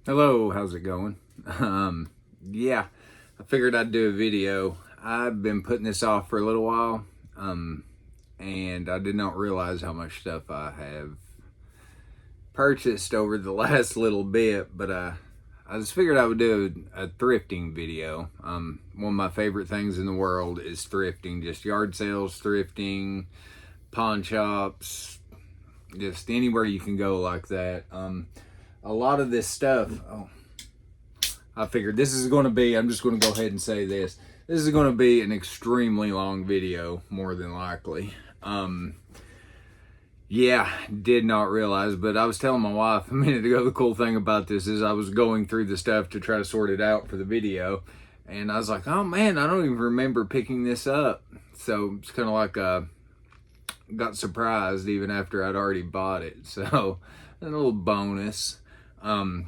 Hello, how's it going? Yeah, I figured I'd do a video. I've been putting this off for a little while, and I did not realize how much stuff I have purchased over the last little bit, but I just figured I would do a thrifting video. One of my favorite things in the world is thrifting, just yard sales, thrifting, pawn shops, just anywhere you can go like that. A lot of this stuff, I figured this is going to be, I'm just going to go ahead and say this. This is going to be an extremely long video, more than likely. Yeah, did not realize, but I was telling my wife a minute ago, the cool thing about this is I was going through the stuff to try to sort it out for the video. And I was like, oh man, I don't even remember picking this up. So it's kind of like got surprised even after I'd already bought it. So a little bonus.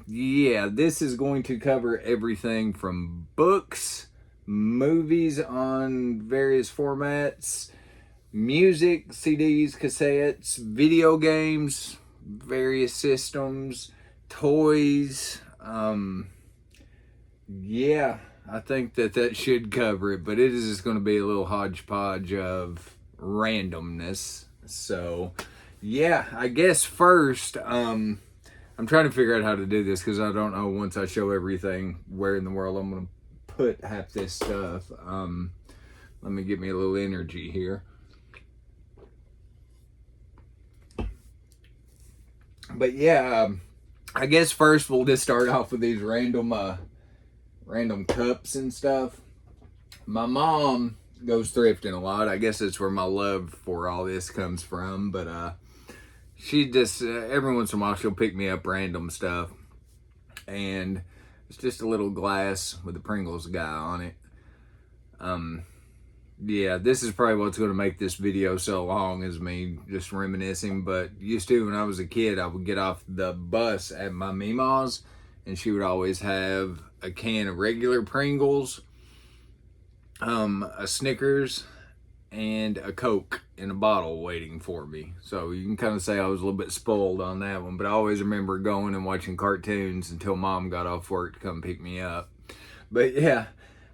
Yeah, this is going to cover everything from books, movies on various formats, music, CDs, cassettes, video games, various systems, toys. Yeah, I think that should cover it, but it is just going to be a little hodgepodge of randomness. So, yeah, I guess first, I'm trying to figure out how to do this because I don't know once I show everything where in the world I'm going to put half this stuff. Let me get me a little energy here. But yeah, I guess first we'll just start off with these random cups and stuff. My mom goes thrifting a lot. I guess that's where my love for all this comes from. But she just every once in a while she'll pick me up random stuff, and it's just a little glass with the Pringles guy on it. Yeah, this is probably what's going to make this video so long, is me just reminiscing. But used to, when I was a kid, I would get off the bus at my Meemaw's, and she would always have a can of regular Pringles, a Snickers, and a Coke in a bottle waiting for me. So you can kind of say I was a little bit spoiled on that one, but I always remember going and watching cartoons until mom got off work to come pick me up. But yeah,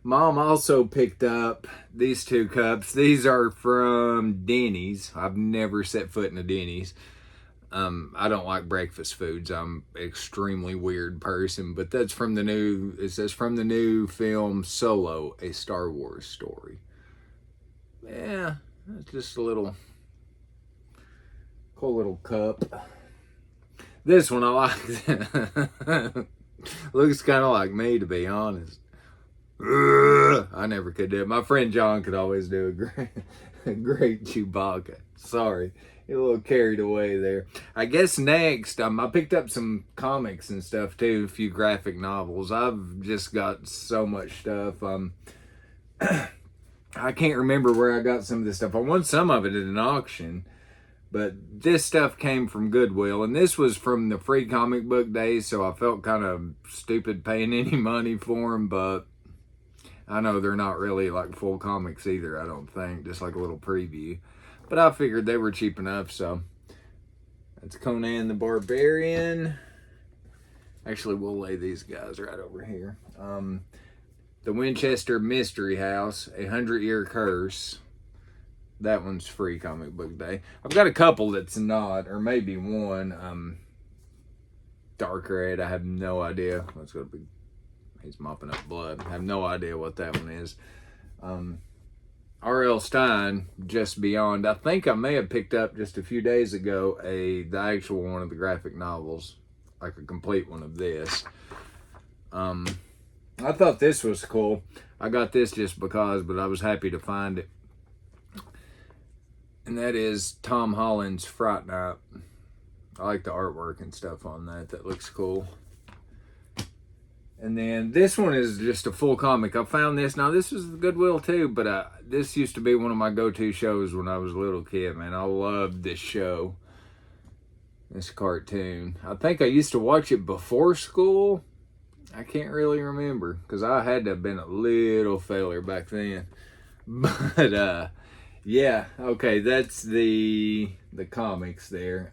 mom also picked up these two cups. These are from Denny's. I've never set foot in a Denny's. I don't like breakfast foods. I'm an extremely weird person, but that's from the new, it says from the new film Solo, a Star Wars story. Yeah, it's just a little cool little cup. This one I like. Looks kind of like me, to be honest. I never could do it. My friend John could always do a great Chewbacca. Sorry, get a little carried away there. I guess next, I picked up some comics and stuff too, a few graphic novels. I've just got so much stuff. I can't remember where I got some of this stuff. I won some of it at an auction, but this stuff came from Goodwill, and this was from the free comic book days, so I felt kind of stupid paying any money for them, but I know they're not really like full comics either, I don't think, just like a little preview. But I figured they were cheap enough, so that's Conan the Barbarian. Actually, we'll lay these guys right over here. The Winchester Mystery House, A 100-Year Curse. That one's free comic book day. I've got a couple that's not, or maybe one. Dark Red, I have no idea. That's going to be, he's mopping up blood. I have no idea what that one is. R.L. Stine, Just Beyond. I think I may have picked up just a few days ago the actual one of the graphic novels, like a complete one of this. I thought this was cool. I got this just because, but I was happy to find it. And that is Tom Holland's Fright Night. I like the artwork and stuff on that. That looks cool. And then this one is just a full comic. I found this. Now, this was Goodwill too, but this used to be one of my go-to shows when I was a little kid, man. I loved this show, this cartoon. I think I used to watch it before school. I can't really remember because I had to have been a little failure back then. But yeah, okay, that's the comics there.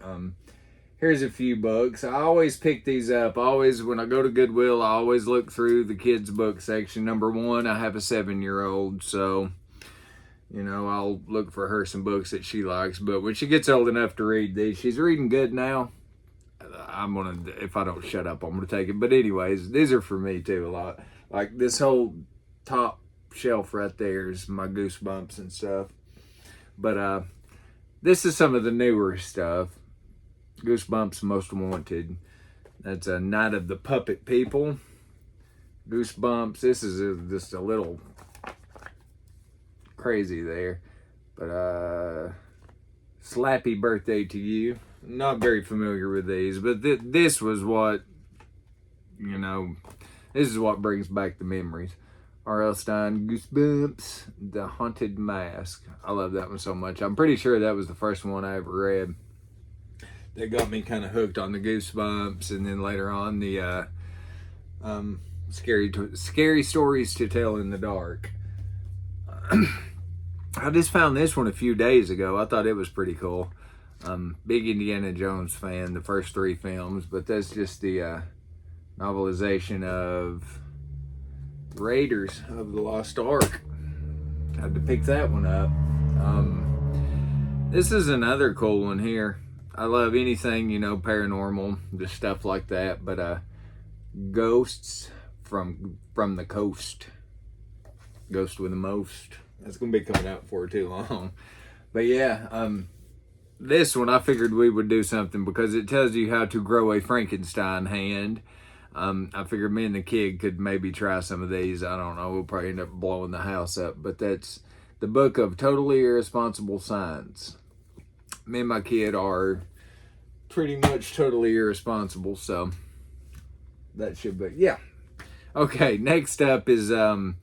here's a few books. I always pick these up. Always, when I go to Goodwill, I always look through the kids' book section. Number one, I have a 7-year-old, so, you know, I'll look for her some books that she likes. But when she gets old enough to read these, she's reading good now. If I don't shut up, I'm gonna take it. But anyways, these are for me too a lot. Like this whole top shelf right there is my Goosebumps and stuff. But this is some of the newer stuff. Goosebumps Most Wanted. That's a Night of the Puppet People. Goosebumps. This is just a little crazy there. But Slappy Birthday to You. Not very familiar with these, but this was what, you know, this is what brings back the memories. R.L. Stein, Goosebumps, The Haunted Mask. I love that one so much. I'm pretty sure that was the first one I ever read. That got me kind of hooked on the Goosebumps, and then later on the scary stories to tell in the dark. I just found this one a few days ago. I thought it was pretty cool. Big Indiana Jones fan, the first 3 films, but that's just the novelization of Raiders of the Lost Ark. Had to pick that one up. This is another cool one here. I love anything, you know, paranormal, just stuff like that. But Ghosts from the Coast. Ghost with the Most. That's gonna be coming out for too long. But yeah, this one I figured we would do something because it tells you how to grow a Frankenstein hand. I figured me and the kid could maybe try some of these. I don't know. We'll probably end up blowing the house up. But that's the book of Totally Irresponsible Science. Me and my kid are pretty much totally irresponsible, so that should be, yeah. Okay, next up is a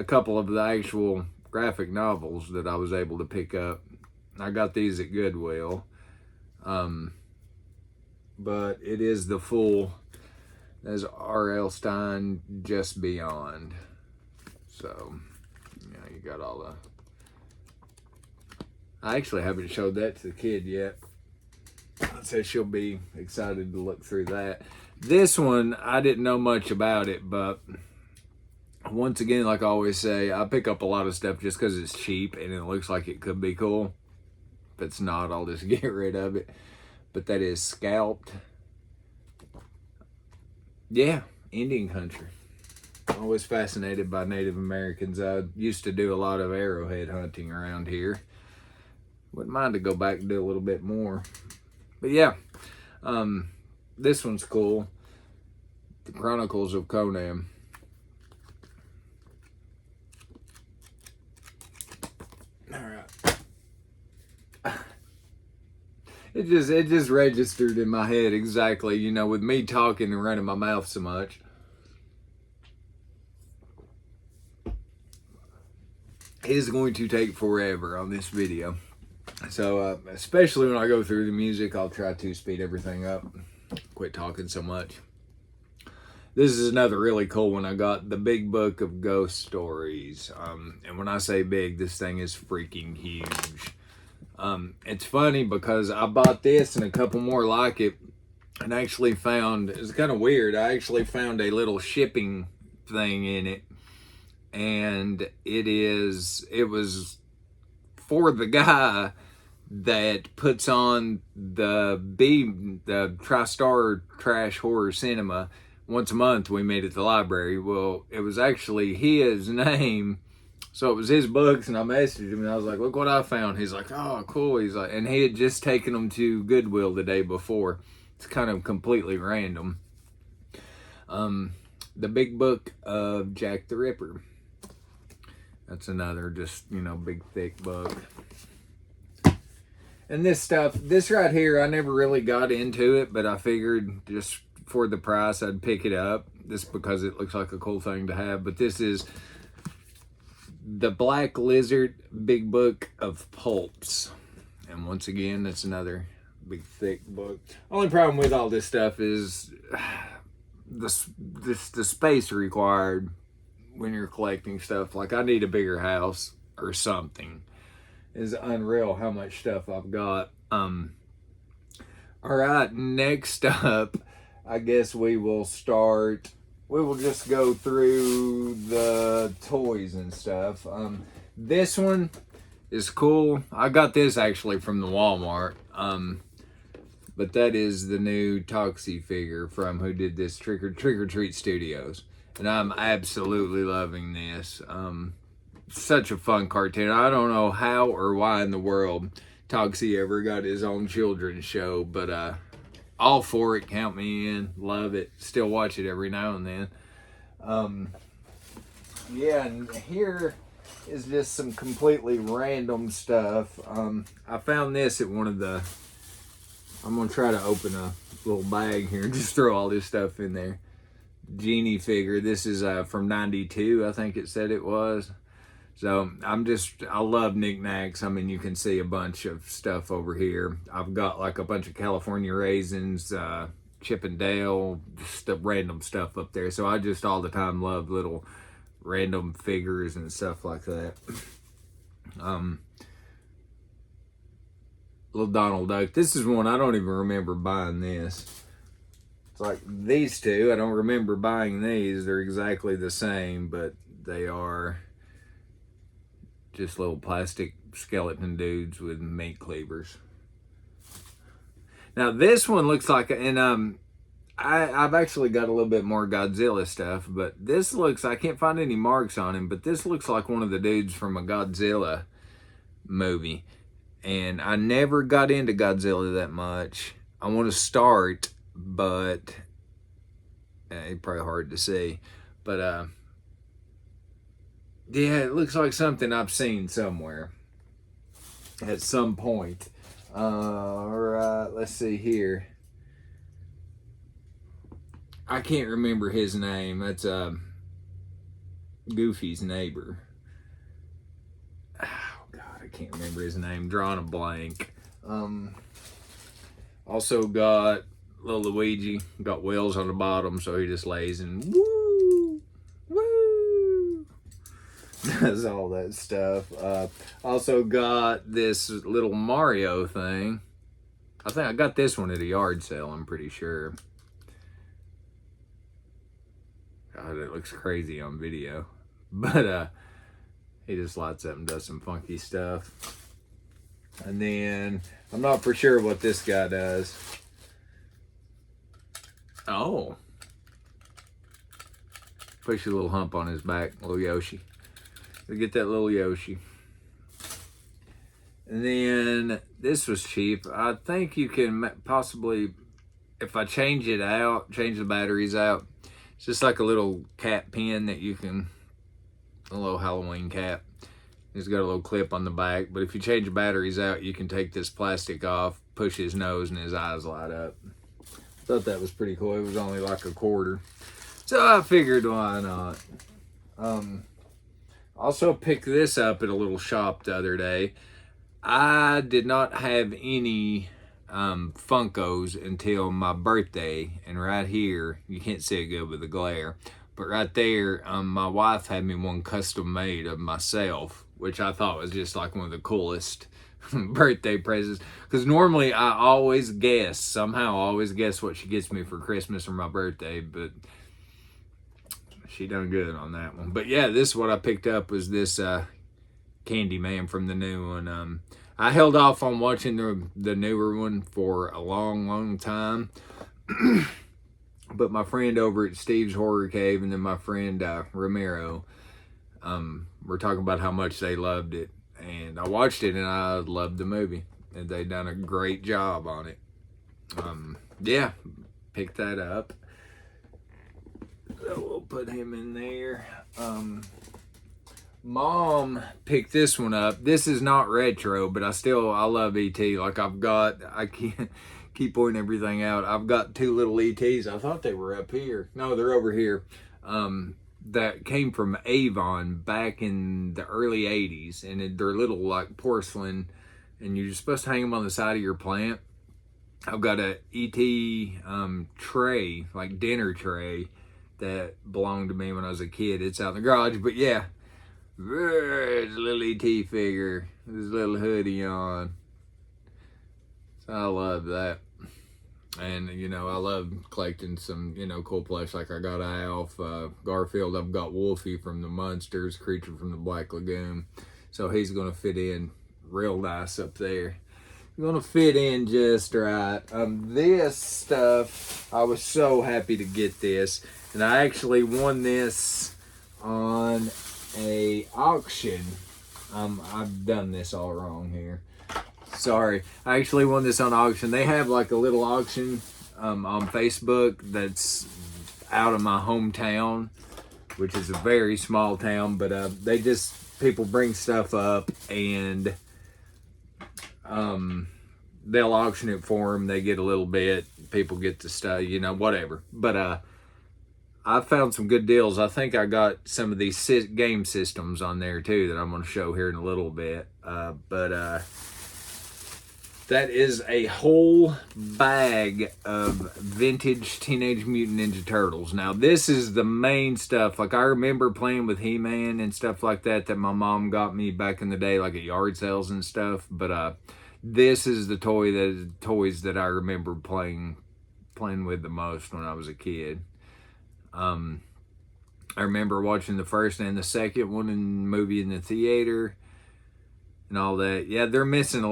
couple of the actual graphic novels that I was able to pick up. I got these at Goodwill. But it is the full, as R.L. Stein, Just Beyond. So, yeah, you got all the... I actually haven't showed that to the kid yet. I'd say she'll be excited to look through that. This one, I didn't know much about it, but once again, like I always say, I pick up a lot of stuff just because it's cheap and it looks like it could be cool. If it's not, I'll just get rid of it. But that is Scalped. Yeah, Indian country. Always fascinated by Native Americans. I used to do a lot of arrowhead hunting around here. Wouldn't mind to go back and do a little bit more. But yeah, this one's cool. The Chronicles of Conan. All right. It just registered in my head exactly, you know, with me talking and running my mouth so much. It is going to take forever on this video. So, especially when I go through the music, I'll try to speed everything up. Quit talking so much. This is another really cool one. I got the Big Book of Ghost Stories. And when I say big, this thing is freaking huge. It's funny because I bought this and a couple more like it and actually found, it's kind of weird, I actually found a little shipping thing in it. And it was for the guy that puts on the TriStar Trash Horror Cinema once a month. We meet at the library. Well, it was actually his name, so it was his books, and I messaged him and I was like, look what I found. He's like, oh cool. He's like, and he had just taken them to Goodwill the day before. It's kind of completely random. The Big Book of Jack the Ripper. That's another just, you know, big thick book. And this stuff, this right here, I never really got into it, but I figured just for the price, I'd pick it up just because it looks like a cool thing to have. But this is the Black Lizard Big Book of Pulps. And once again, it's another big thick book. Only problem with all this stuff is the space required when you're collecting stuff. Like, I need a bigger house or something. It's unreal how much stuff I've got. All right, next up, I guess we will just go through the toys and stuff. This one is cool. I got this actually from the Walmart. But that is the new Toxie figure from who did this Trick or Treat Studios. And I'm absolutely loving this. Such a fun cartoon. I don't know how or why in the world Toxie ever got his own children's show, but all for it. Count me in. Love it. Still watch it every now and then. Yeah, and here is just some completely random stuff. I found this at one of the... I'm going to try to open a little bag here and just throw all this stuff in there. Genie figure. This is from 92, I think it said it was. So I love knickknacks. I mean, you can see a bunch of stuff over here. I've got like a bunch of California raisins, Chip and Dale, just the random stuff up there. So I just all the time love little random figures and stuff like that. Little Donald Duck. This is one I don't even remember buying this. It's like these two. I don't remember buying these. They're exactly the same, but they are just little plastic skeleton dudes with meat cleavers. Now this one looks like, and I've actually got a little bit more Godzilla stuff, but this looks, I can't find any marks on him, but this looks like one of the dudes from a Godzilla movie. And I never got into Godzilla that much. I want to start, but it's probably hard to see. But yeah, it looks like something I've seen somewhere at some point. All right, let's see here. I can't remember his name. That's Goofy's neighbor. I can't remember his name. Drawing a blank. Also got little Luigi. Got wheels on the bottom, so he just lays and woo, woo. Does all that stuff. Also got this little Mario thing. I think I got this one at a yard sale, I'm pretty sure. God, it looks crazy on video. But he just lights up and does some funky stuff. And then, I'm not for sure what this guy does. Oh. Push a little hump on his back, little Yoshi. Get that little Yoshi. And then, this was cheap. I think you can possibly, if I change it out, change the batteries out, it's just like a little cat pin that you can, a little Halloween cap. It's got a little clip on the back, but if you change the batteries out, you can take this plastic off, push his nose, and his eyes light up. Thought that was pretty cool. It was only like $1. So I figured, why not? Also picked this up at a little shop the other day. I did not have any Funkos until my birthday, and right here, you can't see it good with the glare, but right there, my wife had me one custom made of myself, which I thought was just like one of the coolest birthday presents. Because normally I always guess, somehow I always guess what she gets me for Christmas or my birthday, but she done good on that one. But yeah, this is what I picked up, was this Candyman from the new one. I held off on watching the newer one for a long time. But my friend over at Steve's Horror Cave and then my friend Ramiro were talking about how much they loved it. And I watched it and I loved the movie. And they done a great job on it. Yeah, picked that up. So we'll put him in there. Mom picked this one up. This is not retro, but I love E.T. Like I can't keep pointing everything out. I've got two little ETs. I thought they were up here. No, they're over here. That came from Avon back in the early 80s. And they're little like porcelain. And you're supposed to hang them on the side of your plant. I've got a ET tray, like dinner tray, that belonged to me when I was a kid. It's out in the garage. But yeah, there's a little ET figure. With his little hoodie on. So I love that. And, you know, I love collecting some, you know, cool plush. Like I got Alf, Garfield. I've got Wolfie from the Munsters, Creature from the Black Lagoon. So he's going to fit in real nice up there. Going to fit in just right. This stuff, I was so happy to get this. And I actually won this on a auction. I've done this all wrong here. Sorry, I actually won this on auction. They have like a little auction on Facebook that's out of my hometown, which is a very small town. But they just, people bring stuff up and they'll auction it for them. They get a little bit. People get the stuff, you know, whatever. But I found some good deals. I think I got some of these game systems on there too that I'm going to show here in a little bit. But that is a whole bag of vintage Teenage Mutant Ninja Turtles. Now, this is the main stuff. Like, I remember playing with He-Man and stuff like that my mom got me back in the day, like at yard sales and stuff. But this is the toys that I remember playing with the most when I was a kid. I remember watching the first and the second one in the movie in the theater and all that. Yeah, they're missing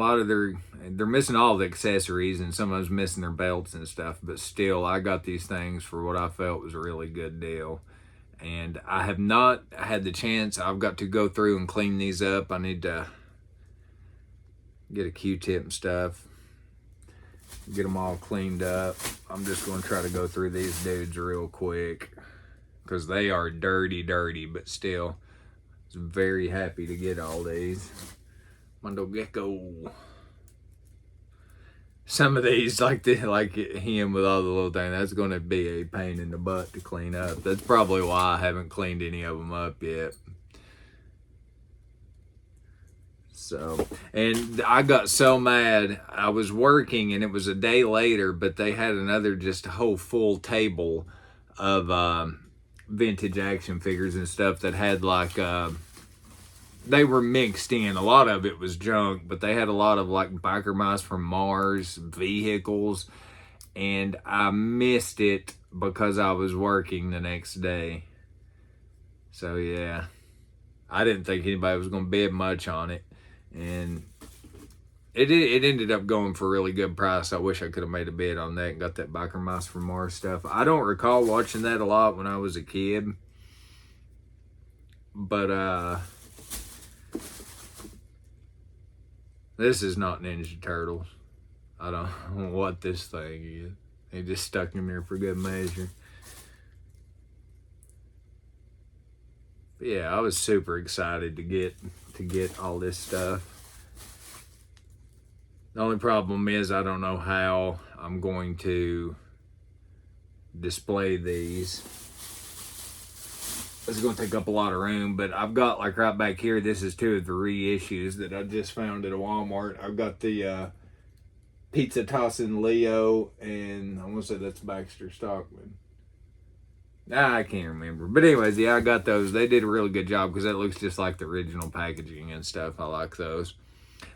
they're missing all the accessories, and some of them's missing their belts and stuff, but still, I got these things for what I felt was a really good deal. And I have not had the chance. I've got to go through and clean these up. I need to get a Q-tip and stuff, get them all cleaned up. I'm just going to try to go through these dudes real quick because they are dirty, but still, I was very happy to get all these. Mondo Gecko. Some of these, like him with all the little things, that's going to be a pain in the butt to clean up. That's probably why I haven't cleaned any of them up yet. So, and I got so mad. I was working and it was a day later, but they had another just whole full table of vintage action figures and stuff that had like they were mixed in. A lot of it was junk, but they had a lot of like biker mice from Mars, vehicles, and I missed it because I was working the next day. So yeah, I didn't think anybody was going to bid much on it, and it ended up going for a really good price. I wish I could have made a bid on that and got that biker mice from Mars stuff. I don't recall watching that a lot when I was a kid, but this is not Ninja Turtles. I don't know what this thing is. They just stuck in there for good measure. But yeah, I was super excited to get all this stuff. The only problem is I don't know how I'm going to display these. It's going to take up a lot of room, but I've got, like right back here, this is 2 of the reissues that I just found at a Walmart. I've got the Pizza Tossin' Leo, and I want to say that's Baxter Stockman. I can't remember. But anyways, yeah, I got those. They did a really good job because that looks just like the original packaging and stuff. I like those.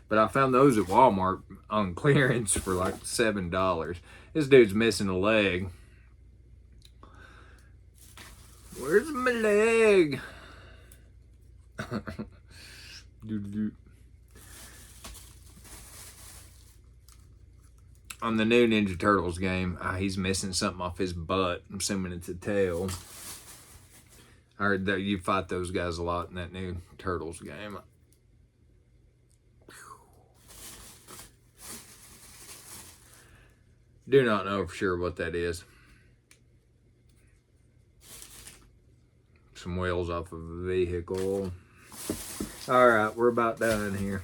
But I found those at Walmart on clearance for like $7. This dude's missing a leg. Where's my leg? On the new Ninja Turtles game, he's missing something off his butt. I'm assuming it's a tail. I heard that you fight those guys a lot in that new Turtles game. Do not know for sure what that is. Some wheels off of a vehicle. All right, we're about done here.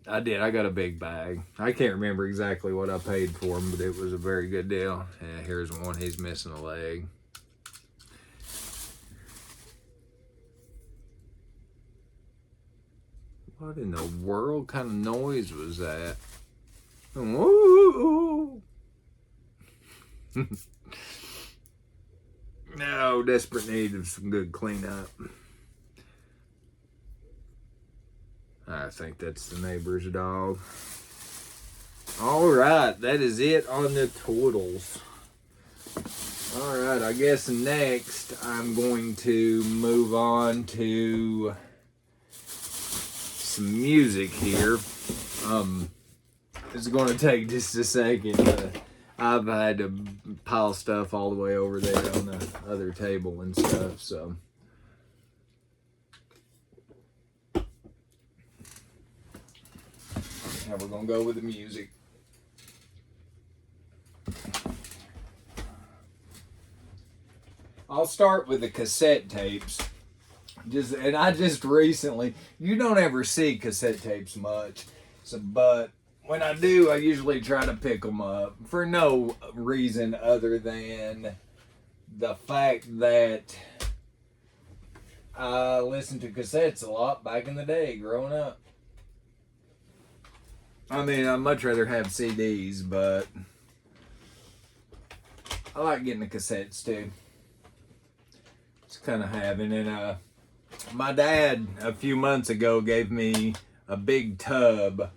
I got a big bag. I can't remember exactly what I paid for them, but it was a very good deal. Yeah, here's one. He's missing a leg. What in the world kind of noise was that? Whoa. No, desperate need of some good cleanup. I think that's the neighbor's dog. All right, that is it on the totals. All right, I guess next I'm going to move on to some music here. It's going to take just a second. I've had to pile stuff all the way over there on the other table and stuff, so. Now we're going to go with the music. I'll start with the cassette tapes. I just recently, you don't ever see cassette tapes much, but when I do, I usually try to pick them up for no reason other than the fact that I listened to cassettes a lot back in the day growing up. I mean, I'd much rather have CDs, but I like getting the cassettes too. It's kind of having it. My dad a few months ago gave me a big tub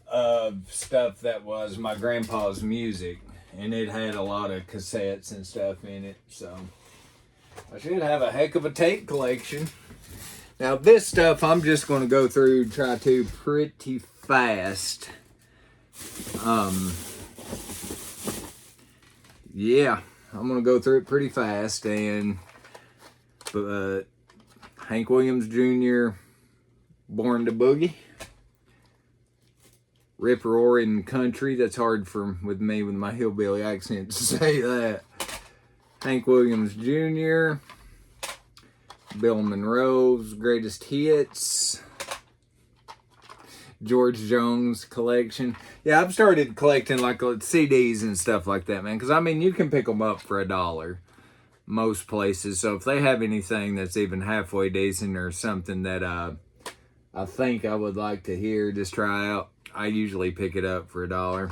of stuff that was my grandpa's music, and it had a lot of cassettes and stuff in it, so I should have a heck of a tape collection. Now this stuff I'm just going to go through try to pretty fast. Yeah, I'm going to go through it pretty fast. And Hank Williams Jr., Born to Boogie. Rip Roaring Country. That's hard with me with my hillbilly accent to say that. Hank Williams Jr., Bill Monroe's Greatest Hits, George Jones collection. Yeah, I've started collecting like CDs and stuff like that, man. Because, I mean, you can pick them up for $1 most places. So if they have anything that's even halfway decent or something that I think I would like to hear, just try out, I usually pick it up for $1.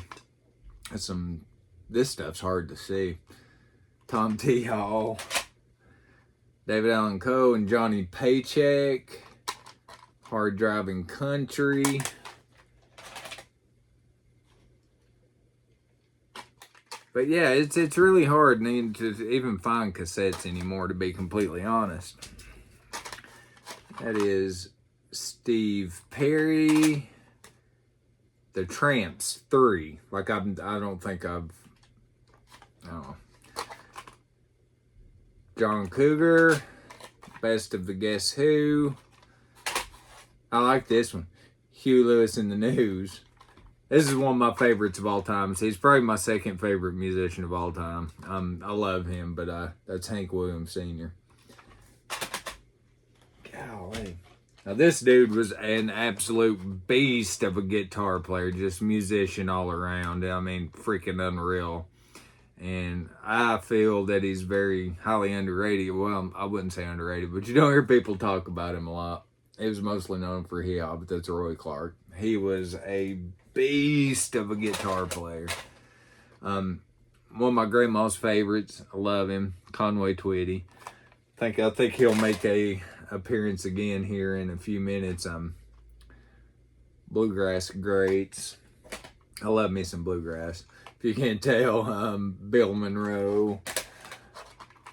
This stuff's hard to see. Tom T. Hall, David Allan Coe and Johnny Paycheck, Hard Driving Country. But yeah, it's really hard to even find cassettes anymore, to be completely honest. That is Steve Perry, The Tramps 3. Like I don't think I've. Oh. John Cougar, Best of the Guess Who. I like this one. Huey Lewis in the News. This is one of my favorites of all time. He's probably my second favorite musician of all time. I love him, but that's Hank Williams Sr. Golly. Now this dude was an absolute beast of a guitar player, just musician all around. I mean, freaking unreal. And I feel that he's very highly underrated. Well, I wouldn't say underrated, but you don't hear people talk about him a lot. He was mostly known for hip-hop, but that's Roy Clark. He was a beast of a guitar player. One of my grandma's favorites. I love him. Conway Twitty. I think he'll make a appearance again here in a few minutes. Bluegrass greats. I love me some bluegrass. If you can't tell, Bill Monroe,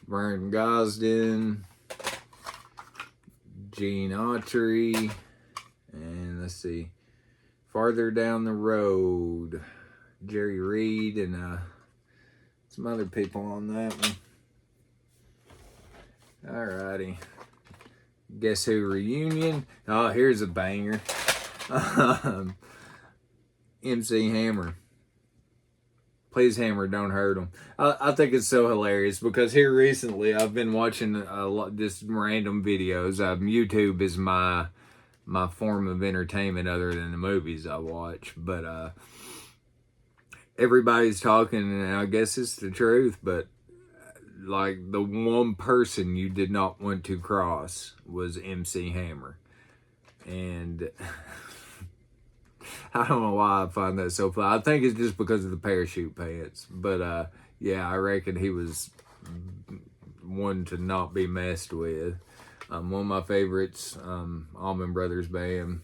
Vern Gosdin, Gene Autry, and let's see, Farther Down the Road, Jerry Reed, and some other people on that one. Alrighty. Guess Who reunion. Oh, here's a banger. MC Hammer. Please Hammer, don't hurt him. I think it's so hilarious because here recently I've been watching a lot just random videos. YouTube is my form of entertainment other than the movies I watch. But everybody's talking, and I guess it's the truth, but like the one person you did not want to cross was MC Hammer. And I don't know why I find that so funny. I think it's just because of the parachute pants. But yeah, I reckon he was one to not be messed with. One of my favorites, Allman Brothers Band.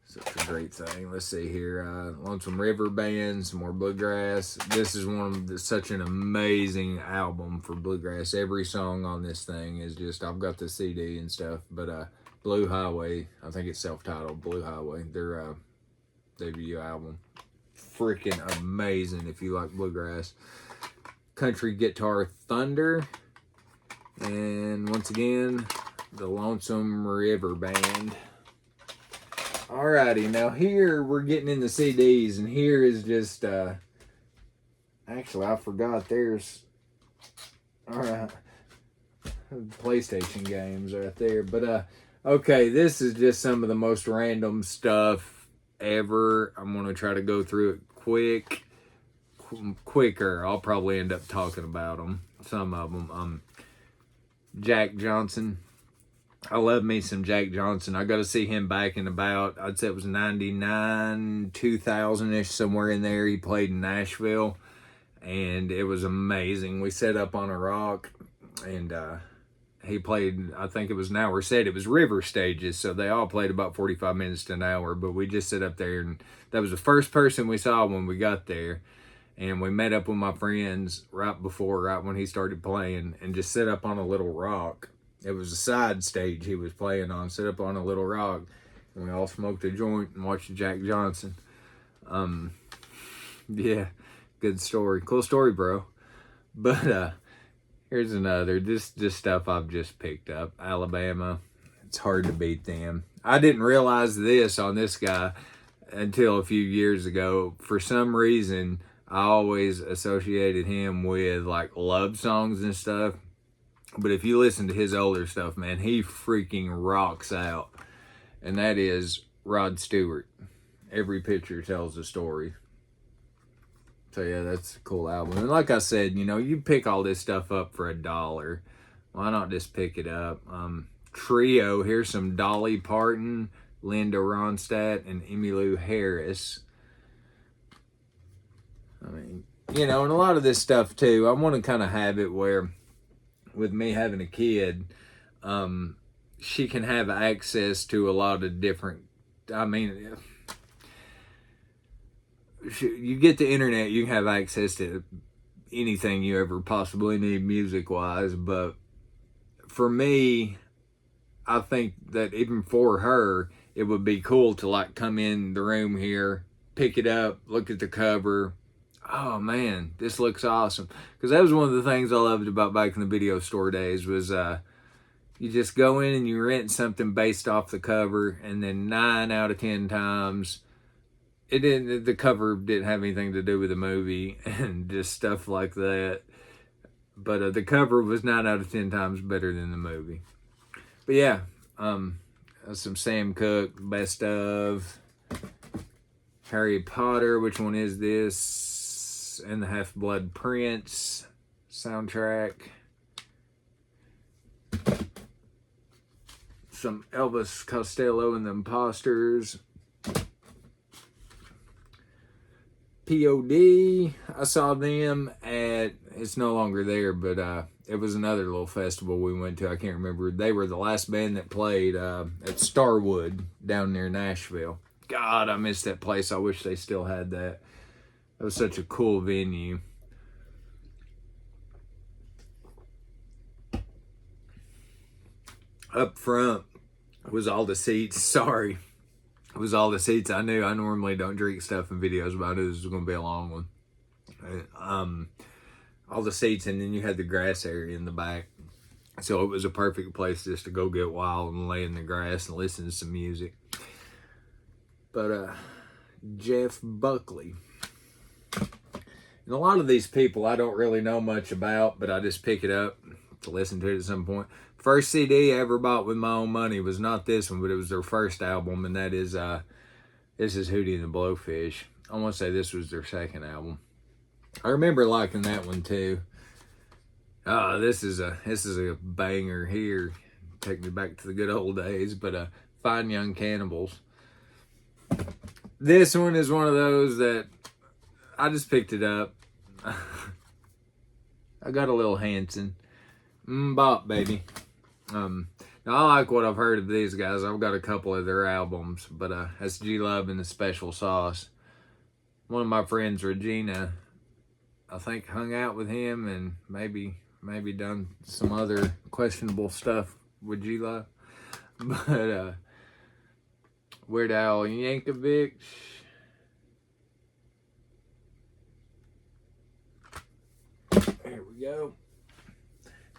Such a great thing. Let's see here. Lonesome River Band, some more bluegrass. This is such an amazing album for bluegrass. Every song on this thing is just, I've got the CD and stuff, but Blue Highway, I think it's self-titled Blue Highway, their debut album. Freaking amazing if you like bluegrass. Country Guitar Thunder. And once again, the Lonesome River Band. Alrighty, now here we're getting in the CDs, and here is just, actually I forgot there's, alright, PlayStation games right there, but, okay, this is just some of the most random stuff ever. I'm going to try to go through it quicker. I'll probably end up talking about them, some of them. Jack Johnson. I love me some Jack Johnson. I got to see him back in about, I'd say it was 99, 2000-ish, somewhere in there. He played in Nashville, and it was amazing. We set up on a rock, and he played, I think it was an hour set. It was river stages, so they all played about 45 minutes to an hour, but we just set up there, and that was the first person we saw when we got there. And we met up with my friends right when he started playing, and just set up on a little rock. It was a side stage he was playing on, set up on a little rock, and we all smoked a joint and watched Jack Johnson. Yeah, good story. Cool story, bro. But here's another. This stuff I've just picked up. Alabama. It's hard to beat them. I didn't realize this on this guy until a few years ago. For some reason, I always associated him with like love songs and stuff. But if you listen to his older stuff, man, he freaking rocks out. And that is Rod Stewart. Every picture tells a story. So yeah, that's a cool album. And like I said, you pick all this stuff up for $1. Why not just pick it up? Trio, here's some Dolly Parton, Linda Ronstadt, and Emmylou Harris. I mean, and a lot of this stuff too, I want to kind of have it where, with me having a kid, she can have access to a lot of different, you get the internet, you can have access to anything you ever possibly need music-wise, but for me, I think that even for her, it would be cool to like come in the room here, pick it up, look at the cover. Oh man, this looks awesome. Because that was one of the things I loved about back in the video store days was you just go in and you rent something based off the cover, and then 9 out of 10 times the cover didn't have anything to do with the movie and just stuff like that. But the cover was 9 out of 10 times better than the movie. But yeah, some Sam Cooke, best of Harry Potter. Which one is this? And the Half-Blood Prince soundtrack. Some Elvis Costello and the Imposters. POD. I saw them at, it's no longer there, but it was another little festival we went to. I can't remember. They were the last band that played at Starwood down near Nashville. God, I miss that place. I wish they still had that. That was such a cool venue. Up front was all the seats. Sorry. It was all the seats. I knew I normally don't drink stuff in videos, but I knew this was going to be a long one. All the seats, and then you had the grass area in the back. So it was a perfect place just to go get wild and lay in the grass and listen to some music. But Jeff Buckley. And a lot of these people I don't really know much about, but I just pick it up to listen to it at some point. First CD I ever bought with my own money was not this one, but it was their first album, and that is this is Hootie and the Blowfish. I want to say this was their second album. I remember liking that one too. This is a banger here. Take me back to the good old days, but Fine Young Cannibals. This one is one of those that I just picked it up. I got a little Hanson. Bop, baby. Now, I like what I've heard of these guys. I've got a couple of their albums, but that's G Love and the Special Sauce. One of my friends, Regina, I think hung out with him and maybe done some other questionable stuff with G Love. But Weird Al Yankovic. There we go.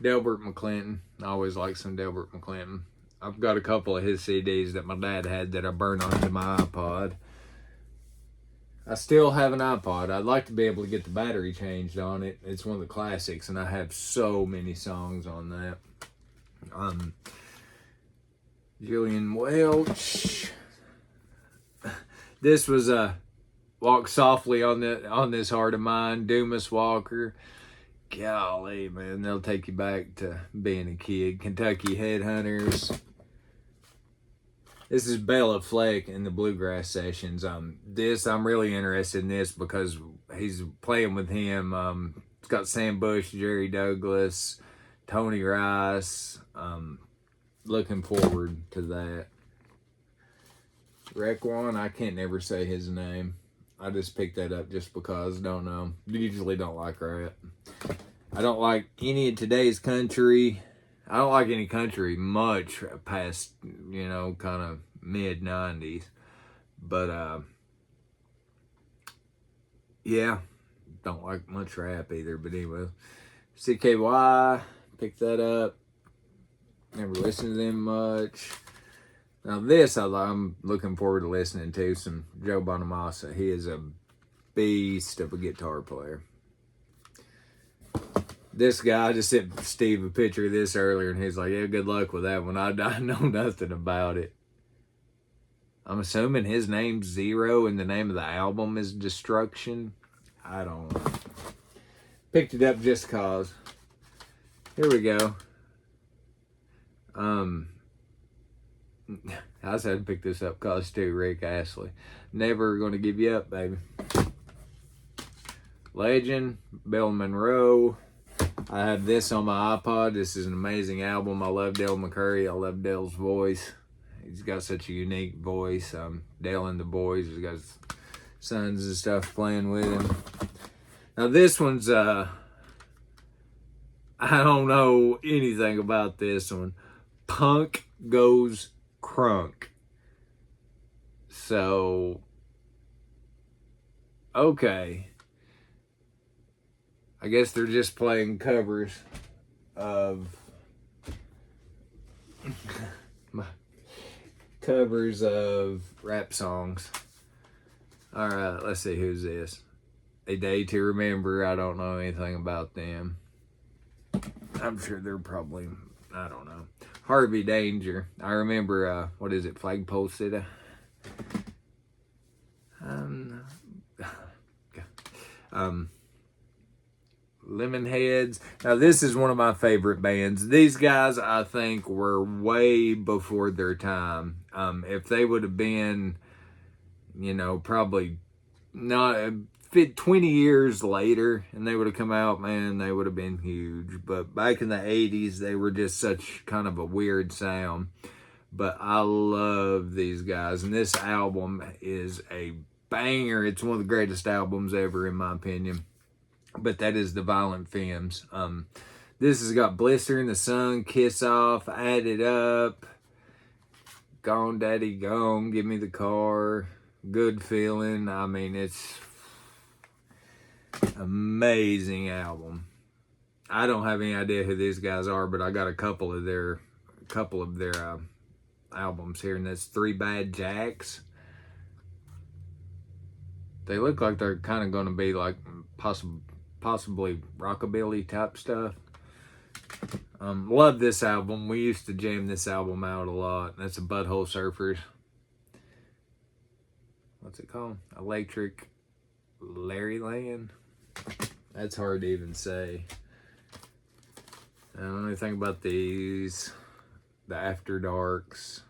Delbert McClinton. I always like some Delbert McClinton. I've got a couple of his CDs that my dad had that I burned onto my iPod. I still have an iPod. I'd like to be able to get the battery changed on it. It's one of the classics, and I have so many songs on that. Jillian Welch. This was Walk Softly on This Heart of Mine. Dumas Walker. Golly, man, they'll take you back to being a kid. Kentucky Headhunters. This is Bela Fleck in the Bluegrass Sessions. I'm really interested in this because he's playing with him. It's got Sam Bush, Jerry Douglas, Tony Rice. Looking forward to that. Requan, I can't never say his name. I just picked that up just because. Don't know. Usually don't like rap. I don't like any of today's country. I don't like any country much past, kind of mid-90s. But, yeah, don't like much rap either. But anyway, CKY, picked that up. Never listened to them much. Now this I'm looking forward to listening to, some Joe Bonamassa. He is a beast of a guitar player. This guy, I just sent Steve a picture of this earlier, and he's like, yeah, good luck with that one. I know nothing about it. I'm assuming his name's Zero and the name of the album is Destruction. I don't know. Picked it up just cause. Here we go. I just had to pick this up cause too, Rick Astley. Never Gonna Give You Up, baby. Legend, Bill Monroe. I have this on my iPod. This is an amazing album. I love Dale McCurry. I love Dale's voice. He's got such a unique voice. Dale and the boys. He's got his sons and stuff playing with him. Now this one's, I don't know anything about this one. Punk Goes Crunk. So, okay. I guess they're just playing covers of rap songs. All right, let's see, who's this? A Day to Remember. I don't know anything about them. I'm sure they're probably, I don't know. Harvey Danger. I remember, what is it, Flagpole City? Lemonheads. Now this is one of my favorite bands. These guys, I think, were way before their time. If they would have been, probably not 20 years later, and they would have come out, man, they would have been huge. But back in the 80s, they were just such kind of a weird sound. But I love these guys, and this album is a banger. It's one of the greatest albums ever, in my opinion. But that is the Violent Femmes. This has got Blister in the Sun, Kiss Off, Add It Up, Gone Daddy Gone, Give Me the Car, Good Feeling. I mean, it's amazing album. I don't have any idea who these guys are, but I got a couple of their albums here, and that's Three Bad Jacks. They look like they're kind of going to be like possibly rockabilly type stuff. Love this album. We used to jam this album out a lot. That's a Butthole Surfers. What's it called? Electric Larryland. That's hard to even say. I don't know anything about these. The After Darks.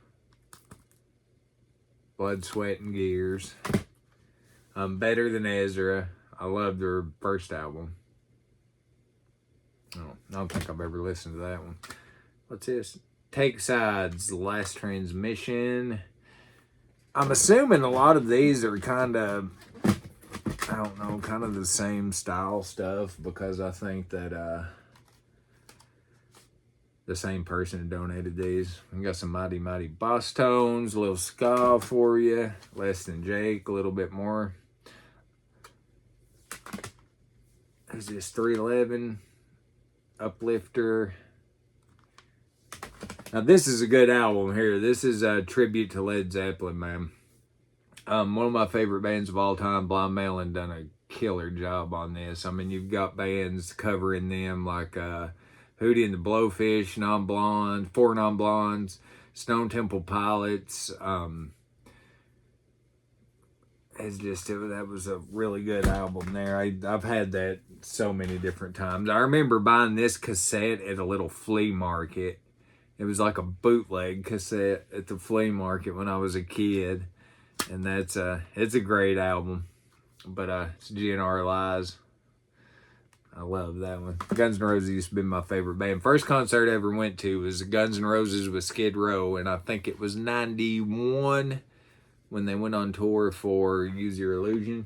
Blood, Sweat, and Gears. Better Than Ezra. I love their first album. Oh, I don't think I've ever listened to that one. What's this? Take Sides, Last Transmission. I'm assuming a lot of these are kind of, I don't know, kind of the same style stuff, because I think that the same person who donated these. We got some Mighty Mighty Boss Tones, a little ska for you. Less Than Jake, a little bit more. Is this 311? Uplifter. Now this is a good album here. This is a tribute to Led Zeppelin, man. One of my favorite bands of all time, Blind Melon, done a killer job on this. I mean, you've got bands covering them like Hootie and the Blowfish, Non Blondes, Four Non Blondes, Stone Temple Pilots. That was a really good album there. I've had that so many different times. I remember buying this cassette at a little flea market. It was like a bootleg cassette at the flea market when I was a kid. And it's a great album. But it's GNR Lies. I love that one. Guns N' Roses used to be my favorite band. First concert I ever went to was Guns N' Roses with Skid Row, and I think it was 91 when they went on tour for Use Your Illusion.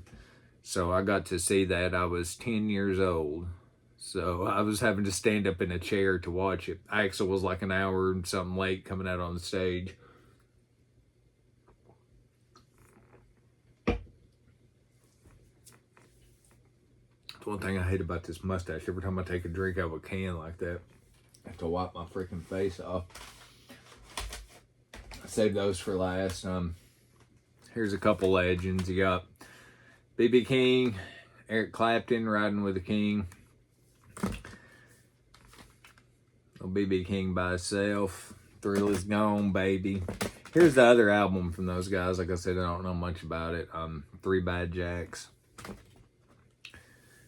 So I got to see that. I was 10 years old. So I was having to stand up in a chair to watch it. Axl was like an hour and something late coming out on the stage. One thing I hate about this mustache, every time I take a drink out of a can like that, I have to wipe my freaking face off. I saved those for last. Here's a couple legends. You got B.B. King, Eric Clapton, Riding with the King. B.B. King by himself. Thrill Is Gone, Baby. Here's the other album from those guys. Like I said, I don't know much about it. Three Bad Jacks.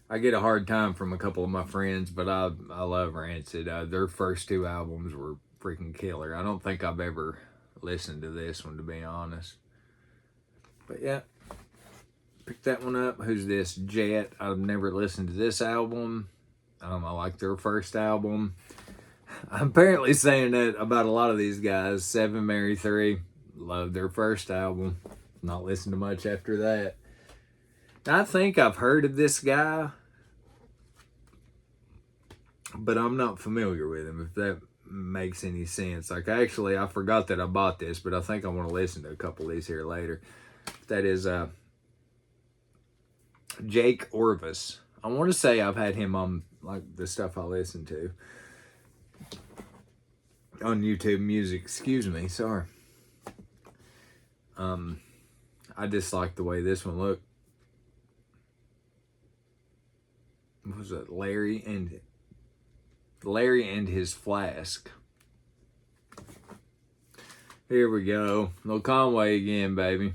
I get a hard time from a couple of my friends, but I love Rancid. Their first two albums were freaking killer. I don't think I've ever listened to this one, to be honest. But yeah, pick that one up. Who's this? Jet. I've never listened to this album. I like their first album. I'm apparently saying that about a lot of these guys. 7 Mary 3. Love their first album. Not listened to much after that. I think I've heard of this guy, but I'm not familiar with him, if that makes any sense. Like, actually, I forgot that I bought this, but I think I want to listen to a couple of these here later. That is Jake Orvis. I want to say I've had him on, like, the stuff I listen to on YouTube Music. Excuse me, sorry. I just like the way this one looked. What was it? Larry and His Flask. Here we go. Little Conway again, baby.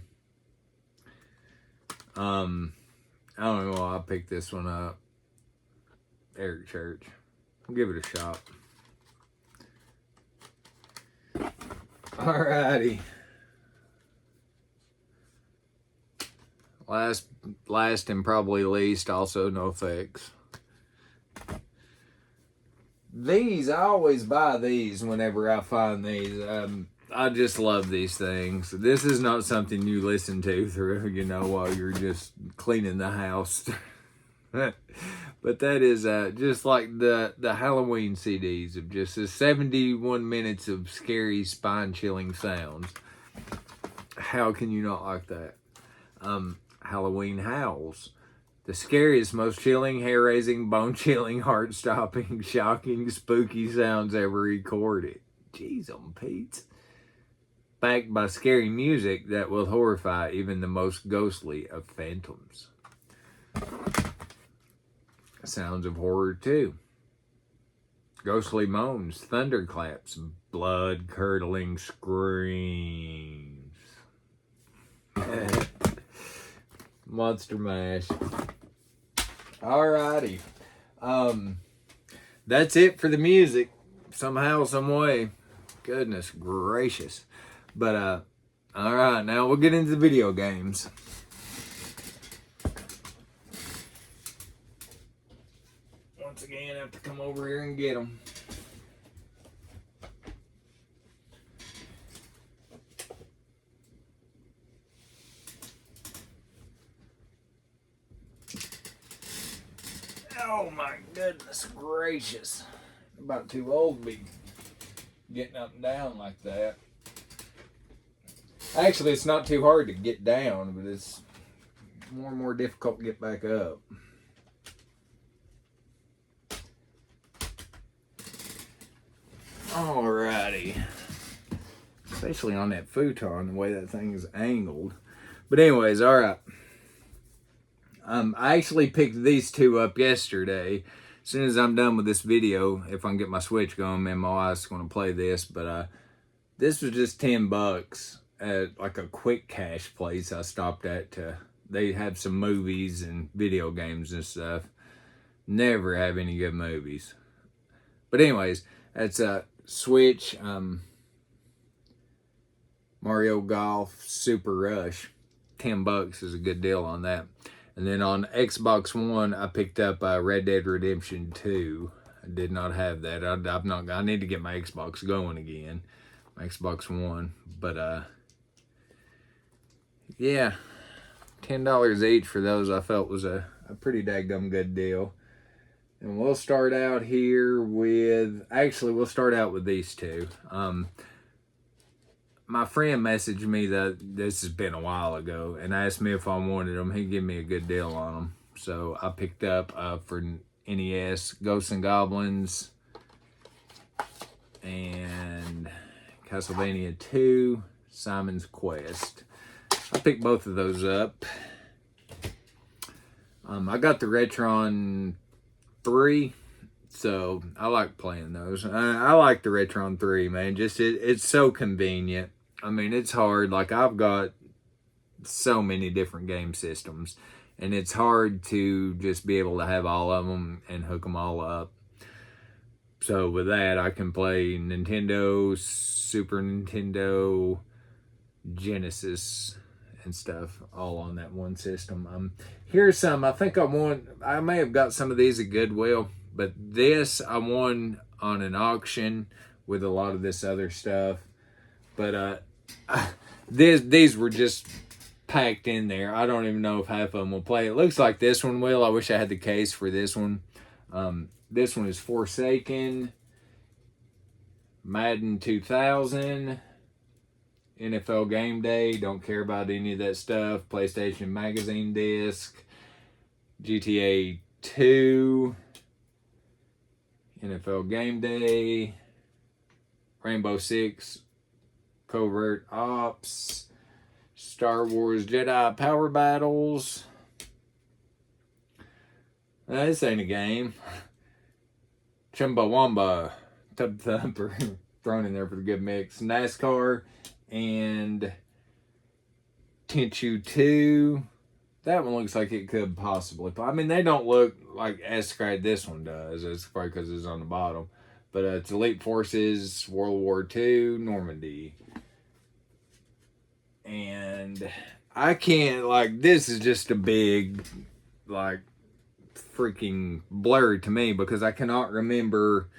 I don't know why I picked this one up. Eric Church. I'll give it a shot. Alrighty. Last and probably least, also No Effects. These, I always buy these whenever I find these. I just love these things. This is not something you listen to through, while you're just cleaning the house. But that is just like the Halloween CDs of just the 71 minutes of scary, spine-chilling sounds. How can you not like that? Halloween Howls. The scariest, most chilling, hair-raising, bone-chilling, heart-stopping, shocking, spooky sounds ever recorded. Jeez on Pete. Backed by scary music that will horrify even the most ghostly of phantoms. Sounds of horror too. Ghostly moans, thunderclaps, blood-curdling screams. Monster Mash. Alrighty. That's it for the music. Somehow, some way. Goodness gracious. But, alright, now we'll get into the video games. Once again, I have to come over here and get them. goodness gracious. I'm about too old to be getting up and down like that. Actually, it's not too hard to get down, but it's more and more difficult to get back up. Alrighty. Especially on that futon, the way that thing is angled. But anyways, alright. I actually picked these two up yesterday. As soon as I'm done with this video, if I can get my Switch going, me and my wife's going to play this. But this was just $10 at like a quick cash place I stopped at. They have some movies and video games and stuff. Never have any good movies. But anyways, that's a Switch, Mario Golf Super Rush. $10 is a good deal on that. And then on Xbox One, I picked up Red Dead Redemption 2. I did not have that. I need to get my Xbox going again. My Xbox One. But, yeah. $10 each for those I felt was a pretty daggum good deal. And we'll start out here with... Actually, we'll start out with these two. My friend messaged me that this has been a while ago and asked me if I wanted them. He gave me a good deal on them. So I picked up for NES Ghosts and Goblins and Castlevania 2, Simon's Quest. I picked both of those up. I got the Retron 3. So I like playing those. I like the Retron 3, man. Just it's so convenient. I mean, it's hard. Like, I've got so many different game systems, and it's hard to just be able to have all of them and hook them all up. So with that, I can play Nintendo, Super Nintendo, Genesis, and stuff all on that one system. Here's some. I think I may have got some of these at Goodwill, but this I won on an auction with a lot of this other stuff. But these were just packed in there. I don't even know if half of them will play. It looks like this one will. I wish I had the case for this one. This one is Forsaken, Madden 2000, NFL Game Day. Don't care about any of that stuff. PlayStation Magazine disc, GTA 2, NFL Game Day, Rainbow Six, Covert Ops, Star Wars Jedi Power Battles. This ain't a game. Chumbawamba, Tub Thumper, thrown in there for the good mix. NASCAR and Tenchu 2. That one looks like it could possibly play. I mean, they don't look like as scratch this one does. It's probably because it's on the bottom. But it's Elite Forces, World War II, Normandy. And I can't, like, this is just a big, like, freaking blur to me because I cannot remember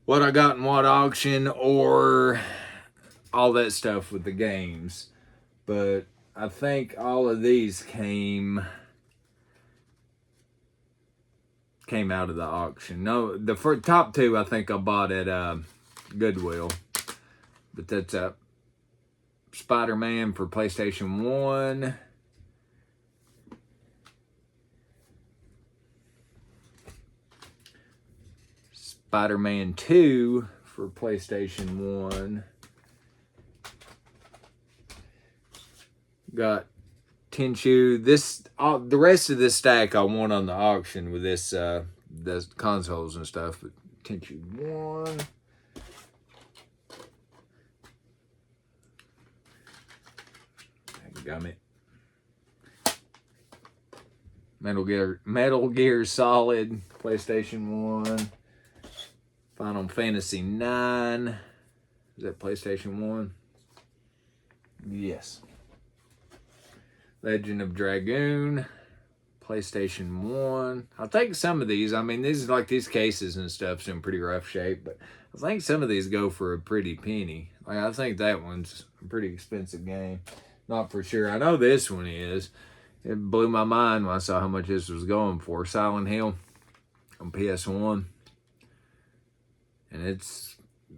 what I got in what auction or all that stuff with the games. But I think all of these came out of the auction. No, the top two I think I bought at Goodwill. But that's Spider-Man for PlayStation 1. Spider-Man 2 for PlayStation 1. Got Tenchu. The rest of this stack I won on the auction with this the consoles and stuff. But Tenchu 1. Gummit. Metal Gear Solid, PlayStation 1. Final Fantasy 9. Is that PlayStation 1? Yes. Legend of Dragoon, PlayStation 1. I think some of these, I mean, these cases and stuff's in pretty rough shape, but I think some of these go for a pretty penny. Like, I think that one's a pretty expensive game. Not for sure. I know this one is. It blew my mind when I saw how much this was going for. Silent Hill. on PS1. And its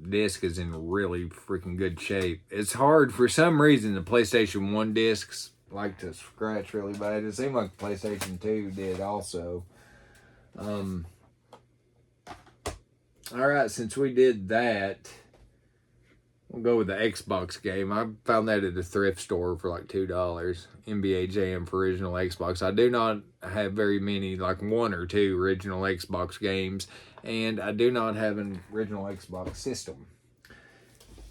disc is in really freaking good shape. It's hard, for some reason, the PlayStation 1 discs like to scratch really bad. It seemed like the PlayStation 2 did also. Alright, since we did that, we'll go with the Xbox game. I found that at a thrift store for like $2. NBA Jam for original Xbox. I do not have very many, like 1 or 2 original Xbox games. And I do not have an original Xbox system.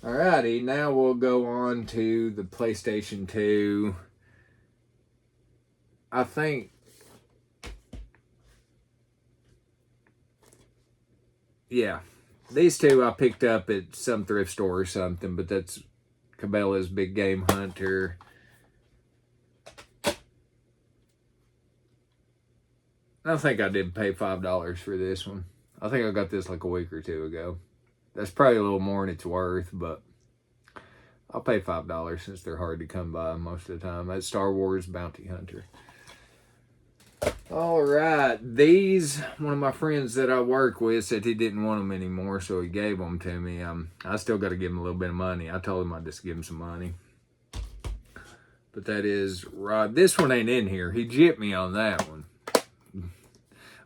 Alrighty, now we'll go on to the PlayStation 2. I think... yeah. These two I picked up at some thrift store or something, but that's Cabela's Big Game Hunter. I think I did pay $5 for this one. I think I got this like a week or 2 ago. That's probably a little more than it's worth, but I'll pay $5 since they're hard to come by most of the time. That's Star Wars Bounty Hunter. All right, these, one of my friends that I work with said he didn't want them anymore, so he gave them to me. I still got to give him a little bit of money. I told him I'd just give him some money. But that is Rod. This one ain't in here. He gypped me on that one.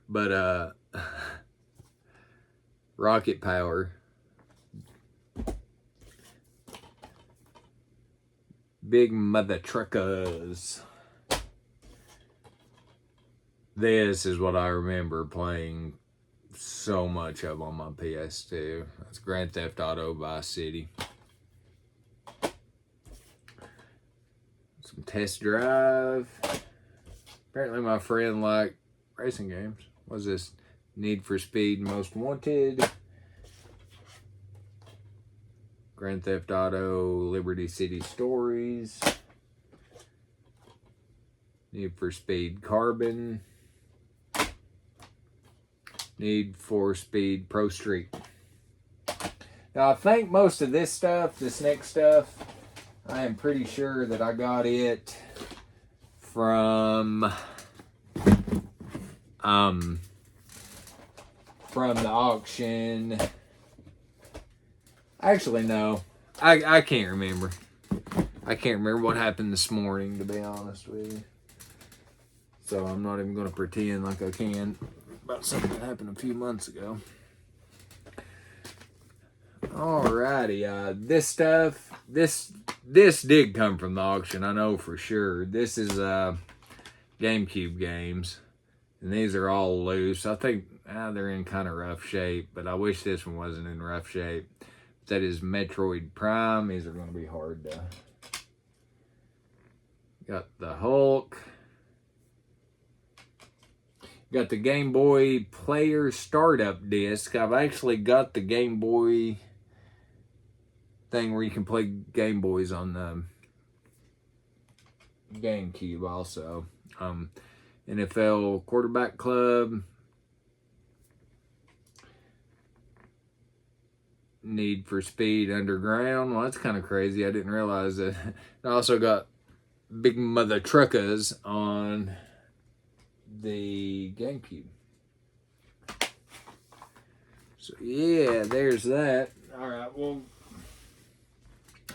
But, Rocket Power. Big mother truckers. This is what I remember playing so much of on my PS2. That's Grand Theft Auto Vice City. Some Test Drive. Apparently my friend liked racing games. What's this? Need for Speed Most Wanted. Grand Theft Auto Liberty City Stories. Need for Speed Carbon. Need for Speed Pro Street. Now I think most of this stuff, this next stuff, I am pretty sure that I got it from the auction. Actually, no. I can't remember. I can't remember what happened this morning, to be honest with you. So I'm not even going to pretend like I can about something that happened a few months ago. Alrighty, this stuff, this did come from the auction, I know for sure. This is GameCube games, and these are all loose. I think they're in kind of rough shape, but I wish this one wasn't in rough shape. That is Metroid Prime. These are going to be hard to... Got the Hulk. Got the Game Boy Player Startup Disc. I've actually got the Game Boy thing where you can play Game Boys on the GameCube also. NFL Quarterback Club. Need for Speed Underground. Well, that's kind of crazy. I didn't realize that. I also got Big Mother Truckers on the GameCube. So yeah, there's that. All right, well,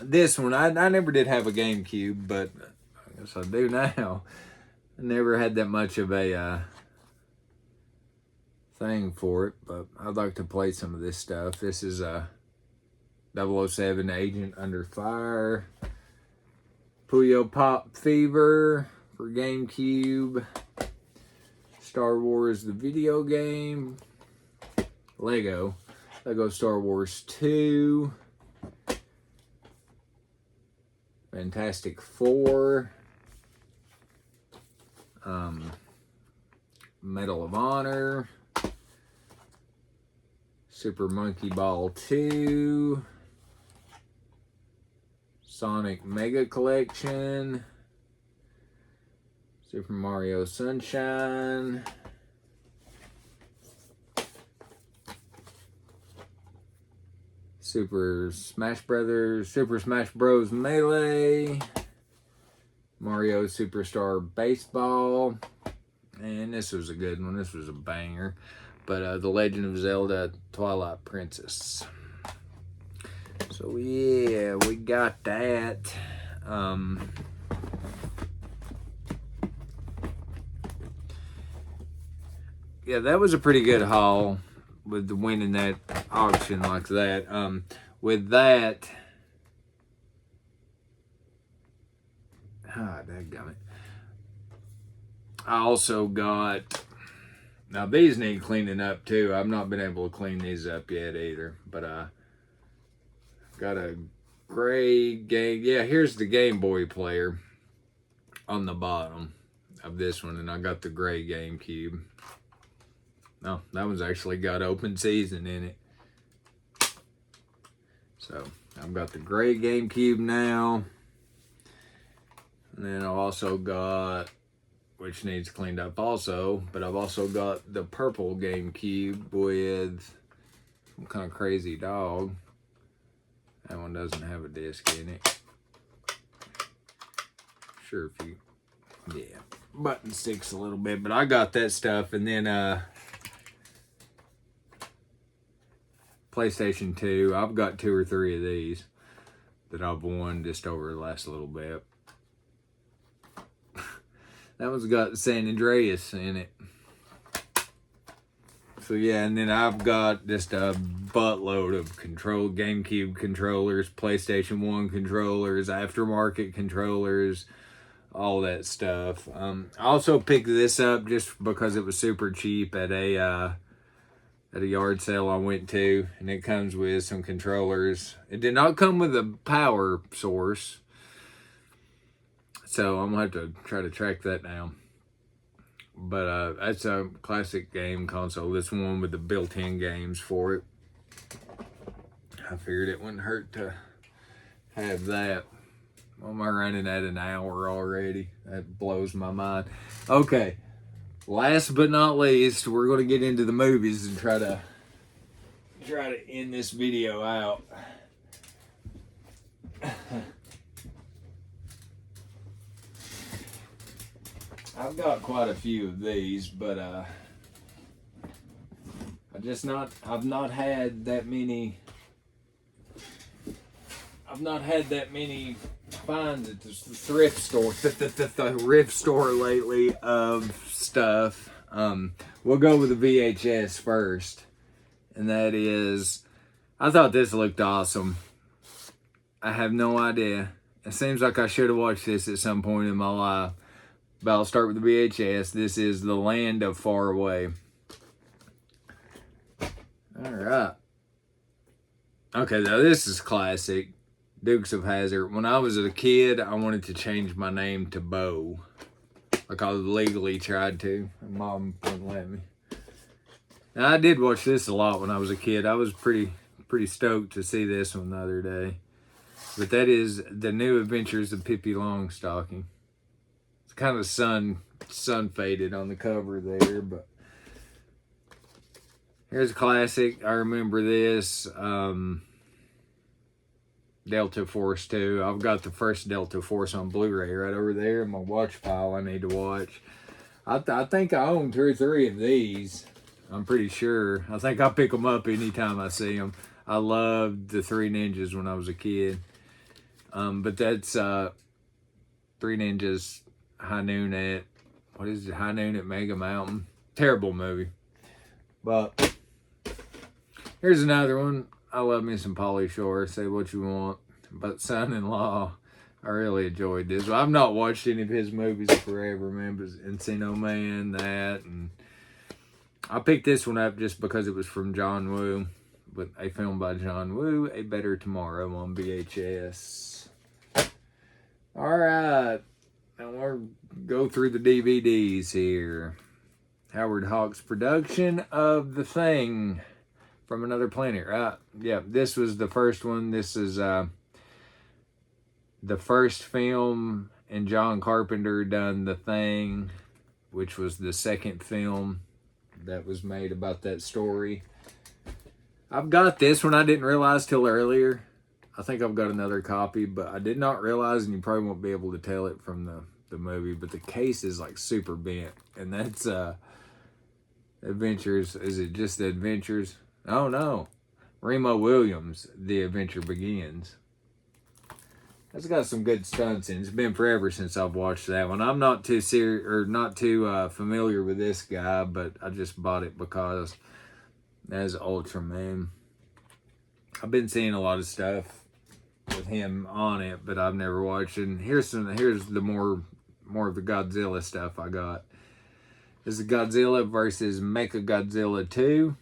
this one, I never did have a GameCube, but I guess I do now. I never had that much of a thing for it, but I'd like to play some of this stuff. This is a 007 Agent Under Fire. Puyo Pop Fever for GameCube. Star Wars the video game. Lego Star Wars 2. Fantastic Four. Medal of Honor. Super Monkey Ball 2. Sonic Mega Collection. Super Mario Sunshine. Super Smash Bros. Melee. Mario Superstar Baseball. And this was a good one. This was a banger. But The Legend of Zelda Twilight Princess. So yeah, we got that. Yeah, that was a pretty good haul with the winning that auction like that. With that, dadgummit. I also got, now these need cleaning up too. I've not been able to clean these up yet either, but I got a gray game. Yeah, here's the Game Boy player on the bottom of this one, and I got the gray GameCube. No, that one's actually got open season in it. So I've got the gray GameCube now. And then I've also got, which needs cleaned up also, but I've also got the purple GameCube with some kind of crazy dog. That one doesn't have a disc in it. Sure, if you, yeah, button sticks a little bit, but I got that stuff. And then PlayStation 2, I've got 2 or 3 of these that I've won just over the last little bit. That one's got San Andreas in it. So yeah, and then I've got just a buttload of GameCube controllers, PlayStation 1 controllers, aftermarket controllers, all that stuff. I also picked this up just because it was super cheap at a yard sale I went to, and it comes with some controllers. It did not come with a power source, so I'm gonna have to try to track that down. But that's a classic game console. This one with the built-in games for it. I figured it wouldn't hurt to have that. Why am I running at an hour already? That blows my mind. Okay, last but not least, we're going to get into the movies and try to end this video out. I've got quite a few of these, but I've not had that many finds at the thrift store, the thrift store lately of stuff. We'll go with the VHS first, and that is, I thought this looked awesome. I have no idea. It seems like I should have watched this at some point in my life. But I'll start with the VHS. This is The Land of Far Away. All right. Okay, now this is classic. Dukes of Hazzard. When I was a kid, I wanted to change my name to Bo. Like I legally tried to. And Mom wouldn't let me. Now, I did watch this a lot when I was a kid. I was pretty stoked to see this one the other day. But that is The New Adventures of Pippi Longstocking. It's kind of sun faded on the cover there, but here's a classic. I remember this. Delta Force 2. I've got the first Delta Force on Blu-ray right over there in my watch pile I need to watch. I think I own 2 or 3 of these. I'm pretty sure. I think I'll pick them up anytime I see them. I loved the Three Ninjas when I was a kid. But that's 3 Ninjas, High Noon at, what is it? High Noon at Mega Mountain. Terrible movie. But here's another one. I love me some Pauly Shore. Say what you want. But Son-in-Law, I really enjoyed this. I've not watched any of his movies forever, man. But Encino Man, that. And I picked this one up just because it was from John Woo. But a film by John Woo, A Better Tomorrow on VHS. All right. Now we'll go through the DVDs here. Howard Hawks' production of The Thing from Another Planet, right? Yeah, this was the first one. This is the first film, and John Carpenter done The Thing, which was the second film that was made about that story. I've got this one. I didn't realize till earlier. I think I've got another copy, but I did not realize, and you probably won't be able to tell it from the movie, but the case is like super bent, and that's Adventures. Is it just the Adventures? Oh no. Remo Williams, The Adventure Begins. That's got some good stunts in. It's been forever since I've watched that one. I'm not too familiar with this guy, but I just bought it because that's Ultraman. I've been seeing a lot of stuff with him on it, but I've never watched it. And here's the more of the Godzilla stuff I got. This is Godzilla versus Mechagodzilla 2.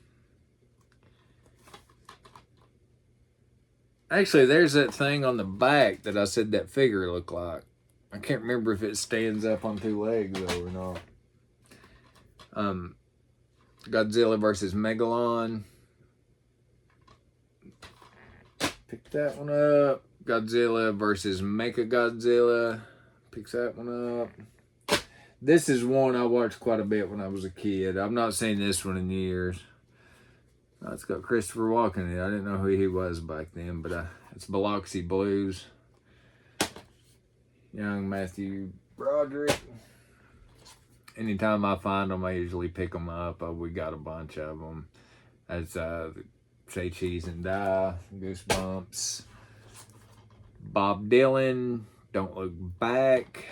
Actually, there's that thing on the back that I said that figure looked like. I can't remember if it stands up on two legs though or not. Godzilla versus Megalon. Pick that one up. Godzilla versus Mechagodzilla. Picks that one up. This is one I watched quite a bit when I was a kid. I've not seen this one in years. It's got Christopher Walken in it. I didn't know who he was back then, but it's Biloxi Blues. Young Matthew Broderick. Anytime I find them, I usually pick them up. We got a bunch of them. That's Say Cheese and Die, Goosebumps. Bob Dylan, Don't Look Back.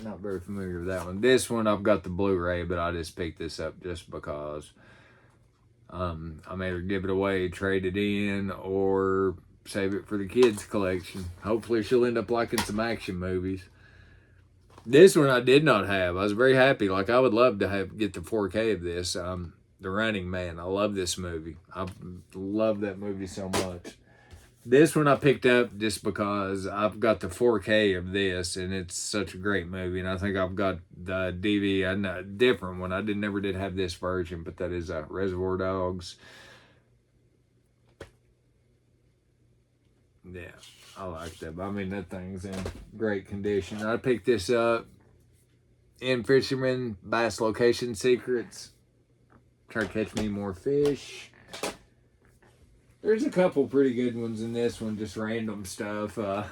Not very familiar with that one. This one, I've got the Blu-ray, but I just picked this up just because. I may either give it away, trade it in, or save it for the kids' collection. Hopefully she'll end up liking some action movies. This one I did not have. I was very happy. Like, I would love to get the 4K of this. The Running Man. I love this movie. I love that movie so much. This one I picked up just because I've got the 4K of this, and it's such a great movie. And I think I've got the DVD, a different one. I never did have this version, but that is Reservoir Dogs. Yeah, I like that. I mean, that thing's in great condition. I picked this up in Fisherman Bass Location Secrets. Try to catch me more fish. There's a couple pretty good ones in this one, just random stuff. I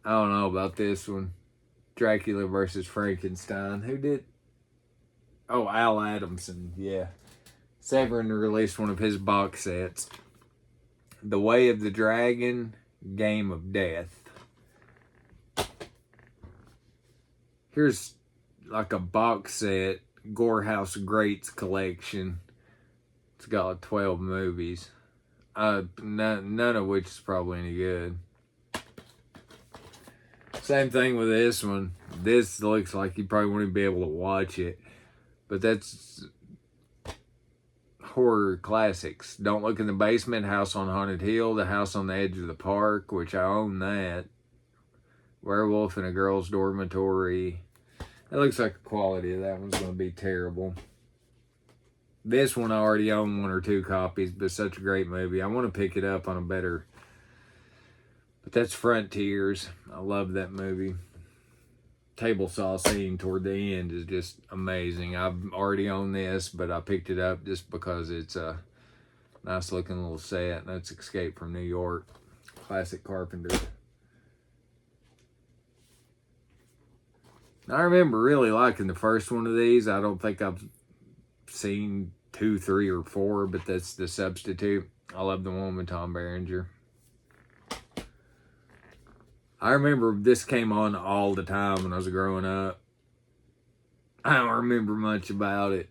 don't know about this one. Dracula versus Frankenstein. Who did? Oh, Al Adamson, yeah. Severin released one of his box sets. The Way of the Dragon, Game of Death. Here's like a box set, Gorehouse Greats collection. It's got like 12 movies. None of which is probably any good. Same thing with this one. This looks like you probably wouldn't be able to watch it. But that's horror classics. Don't Look in the Basement, House on Haunted Hill, The House on the Edge of the Park, which I own that. Werewolf in a Girl's Dormitory. It looks like the quality of that one's going to be terrible. This one I already own 1 or 2 copies, but it's such a great movie. I want to pick it up on a better... But that's Frontiers. I love that movie. Table saw scene toward the end is just amazing. I've already owned this, but I picked it up just because it's a nice looking little set. And that's Escape from New York. Classic Carpenter. I remember really liking the first one of these. I don't think I've seen 2, 3, or 4, but that's The Substitute. I love the one with Tom Berenger. I remember this came on all the time when I was growing up. I don't remember much about it.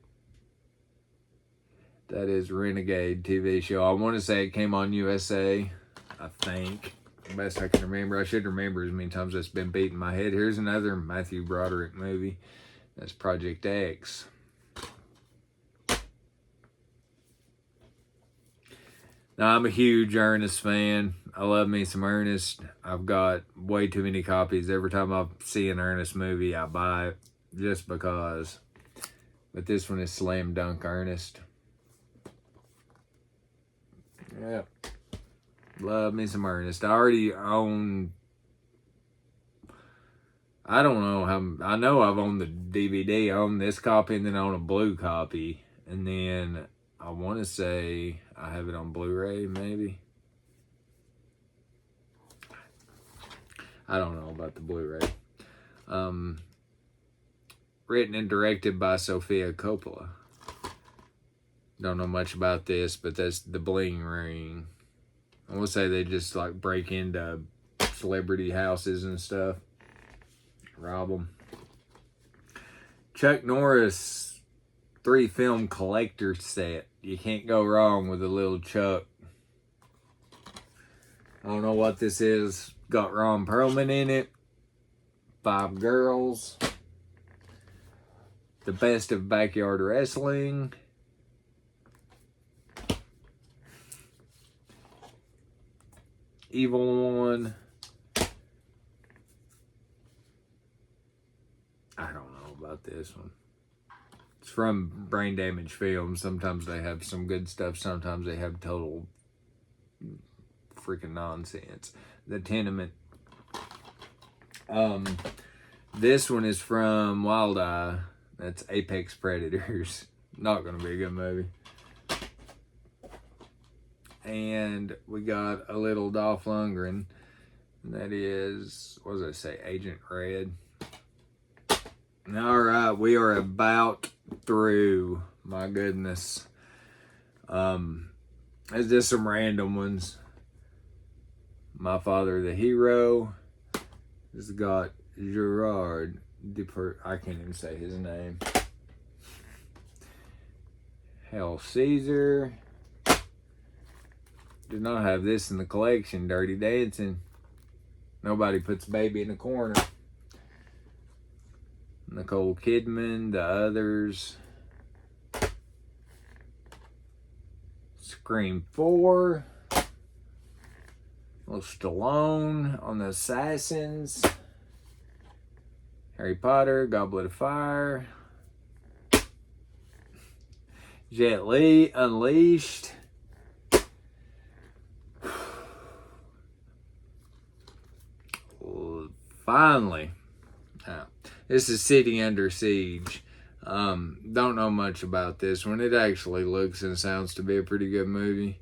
That is Renegade TV show. I want to say it came on USA, I think. Best I can remember. I should remember as many times it's been beating my head. Here's another Matthew Broderick movie. That's Project X. Now, I'm a huge Ernest fan. I love me some Ernest. I've got way too many copies. Every time I see an Ernest movie, I buy it just because. But this one is Slam Dunk Ernest. Yep. Love me some Ernest. I already own... I don't know how... I know I've owned the DVD. I own this copy and then I own a blue copy. And then I want to say I have it on Blu-ray, maybe. I don't know about the Blu-ray. Written and directed by Sofia Coppola. Don't know much about this, but that's The Bling Ring. I will say they just like break into celebrity houses and stuff. Rob them. Chuck Norris 3-film collector set. You can't go wrong with a little Chuck. I don't know what this is. Got Ron Perlman in it. 5 girls. The Best of Backyard Wrestling. Evil One. I don't know about this one. It's from Brain Damage Films. Sometimes they have some good stuff. Sometimes they have total freaking nonsense. The Tenement. This one is from Wild Eye. That's Apex Predators. Not going to be a good movie. And we got a little Dolph Lundgren. And that is, what does it say? Agent Red. All right, we are about through. My goodness. It's just some random ones. My Father the Hero. This has got Gerard I can't even say his name. Hell Caesar. Did not have this in the collection. Dirty Dancing. Nobody puts baby in the corner. Nicole Kidman. The Others. Scream 4. Little Stallone on the Assassins. Harry Potter, Goblet of Fire. Jet Li, Unleashed. Finally. This is City Under Siege. Don't know much about this one. It actually looks and sounds to be a pretty good movie.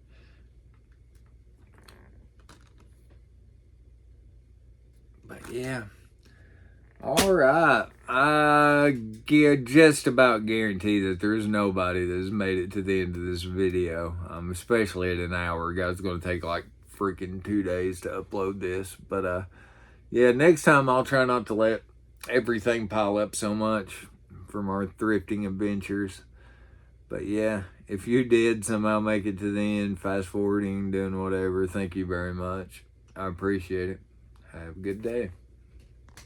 But yeah. Alright. I just about guarantee that there's nobody that's made it to the end of this video. Especially at an hour. Guys, it's going to take like freaking 2 days to upload this. But yeah, next time I'll try not to let everything pile up so much from our thrifting adventures. But yeah, if you did somehow make it to the end, fast forwarding, doing whatever, thank you very much. I appreciate it. Have a good day.